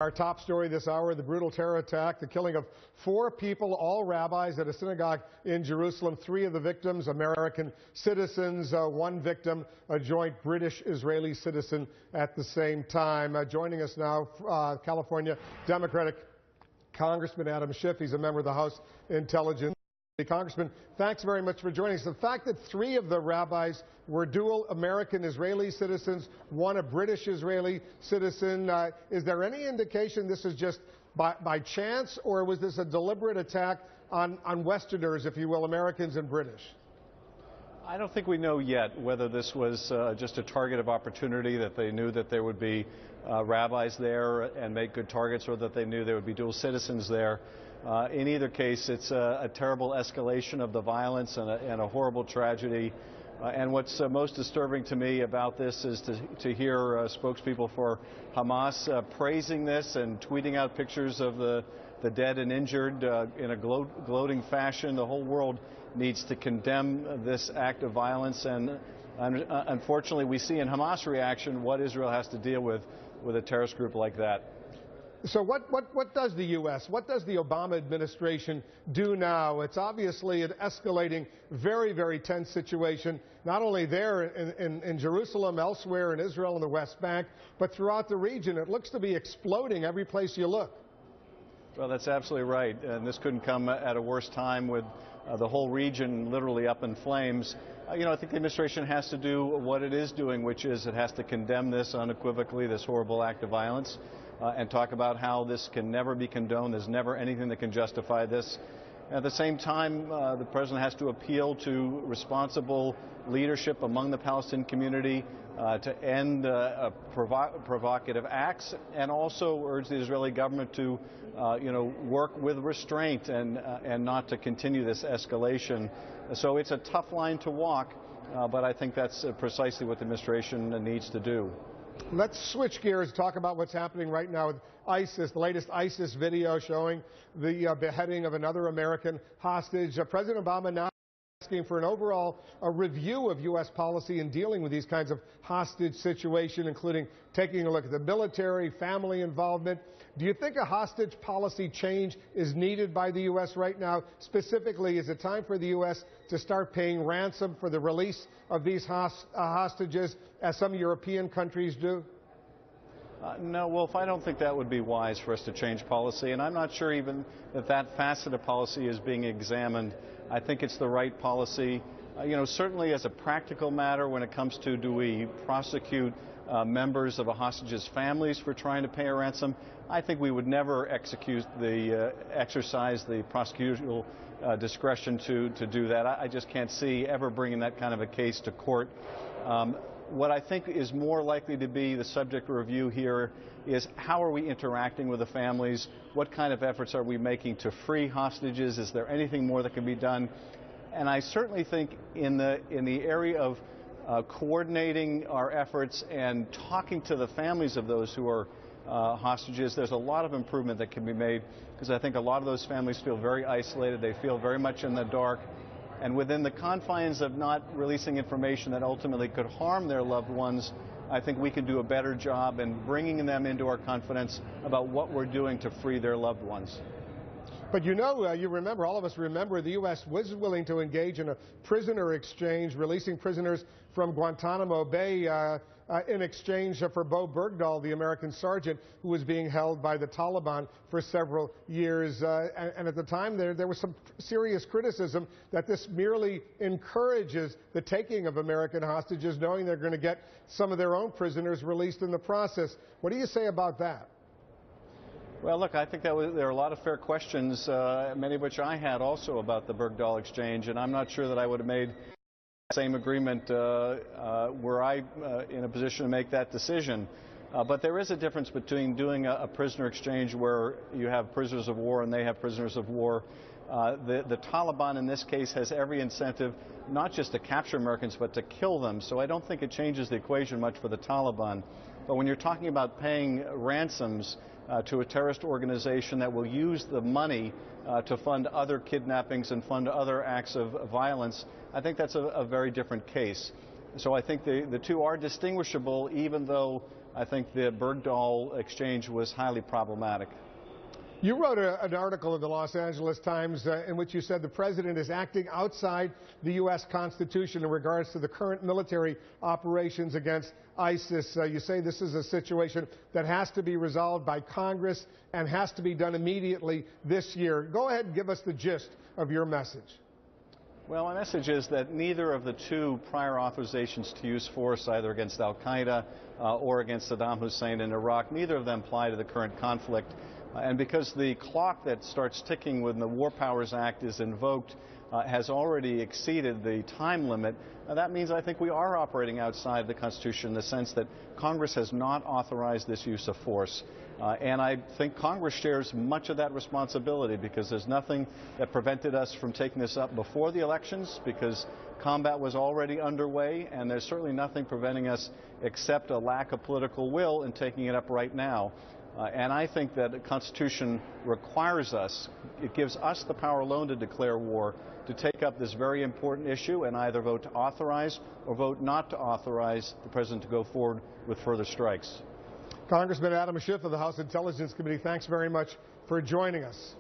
Our top story this hour, the brutal terror attack, the killing of 4 people, all rabbis, at a synagogue in Jerusalem. 3 of the victims, American citizens. 1 victim, a joint British-Israeli citizen at the same time. Joining us now, California Democratic Congressman Adam Schiff. He's a member of the House Intelligence. Congressman, thanks very much for joining us. The fact that 3 of the rabbis were dual American-Israeli citizens, 1 a British-Israeli citizen, is there any indication this is just by chance, or was this a deliberate attack on Westerners, if you will, Americans and British? I don't think we know yet whether this was just a target of opportunity, that they knew that there would be rabbis there and make good targets, or that they knew there would be dual citizens there. In either case, it's a terrible escalation of the violence and a horrible tragedy. And what's most disturbing to me about this is to hear spokespeople for Hamas praising this and tweeting out pictures of the dead and injured in a gloating fashion. The whole world needs to condemn this act of violence. And unfortunately, we see in Hamas reaction what Israel has to deal with a terrorist group like that. So what does the U.S., what does the Obama administration do now? It's obviously an escalating, very, very tense situation, not only there in Jerusalem, elsewhere in Israel and the West Bank, but throughout the region. It looks to be exploding every place you look. Well, that's absolutely right. And this couldn't come at a worse time, with the whole region literally up in flames. I think the administration has to do what it is doing, which is it has to condemn this unequivocally, this horrible act of violence. And talk about how this can never be condoned. There's never anything that can justify this. At the same time, the president has to appeal to responsible leadership among the Palestinian community to end provocative acts, and also urge the Israeli government to work with restraint and not to continue this escalation. So it's a tough line to walk, but I think that's precisely what the administration needs to do. Let's switch gears and talk about what's happening right now with ISIS, the latest ISIS video showing the beheading of another American hostage. President Obama now asking for an overall review of U.S. policy in dealing with these kinds of hostage situations, including taking a look at the military, family involvement. Do you think a hostage policy change is needed by the U.S. right now? Specifically, is it time for the U.S. to start paying ransom for the release of these hostages, as some European countries do? No, Wolf, I don't think that would be wise for us to change policy, and I'm not sure even that facet of policy is being examined. I think it's the right policy. Certainly as a practical matter, when it comes to, do we prosecute members of a hostage's families for trying to pay a ransom, I think we would never exercise the prosecutorial discretion to do that. I just can't see ever bringing that kind of a case to court. What I think is more likely to be the subject of review here is, how are we interacting with the families? What kind of efforts are we making to free hostages? Is there anything more that can be done? And I certainly think in the area of coordinating our efforts and talking to the families of those who are hostages, there's a lot of improvement that can be made, because I think a lot of those families feel very isolated. They feel very much in the dark. And within the confines of not releasing information that ultimately could harm their loved ones, I think we can do a better job in bringing them into our confidence about what we're doing to free their loved ones. But you remember, all of us remember, the U.S. was willing to engage in a prisoner exchange, releasing prisoners from Guantanamo Bay in exchange for Bergdahl, the American sergeant who was being held by the Taliban for several years. And at the time there was some serious criticism that this merely encourages the taking of American hostages, knowing they're going to get some of their own prisoners released in the process. What do you say about that? Well, look, I think there are a lot of fair questions, many of which I had also, about the Bergdahl exchange, and I'm not sure that I would have made the same agreement were I in a position to make that decision. But there is a difference between doing a prisoner exchange where you have prisoners of war and they have prisoners of war. The Taliban in this case has every incentive not just to capture Americans, but to kill them. So I don't think it changes the equation much for the Taliban. But when you're talking about paying ransoms to a terrorist organization that will use the money to fund other kidnappings and fund other acts of violence, I think that's a very different case. So I think the two are distinguishable, even though I think the Bergdahl exchange was highly problematic. You wrote an article in the Los Angeles Times in which you said the president is acting outside the U.S. Constitution in regards to the current military operations against ISIS. You say this is a situation that has to be resolved by Congress and has to be done immediately this year. Go ahead and give us the gist of your message. Well, my message is that neither of the two prior authorizations to use force, either against al-Qaeda or against Saddam Hussein in Iraq, neither of them apply to the current conflict. And because the clock that starts ticking when the War Powers Act is invoked has already exceeded the time limit, that means I think we are operating outside the Constitution in the sense that Congress has not authorized this use of force. And I think Congress shares much of that responsibility because there's nothing that prevented us from taking this up before the elections because combat was already underway, and there's certainly nothing preventing us except a lack of political will in taking it up right now. And I think that the Constitution requires us, it gives us the power alone to declare war, to take up this very important issue and either vote to authorize or vote not to authorize the President to go forward with further strikes. Congressman Adam Schiff of the House Intelligence Committee, thanks very much for joining us.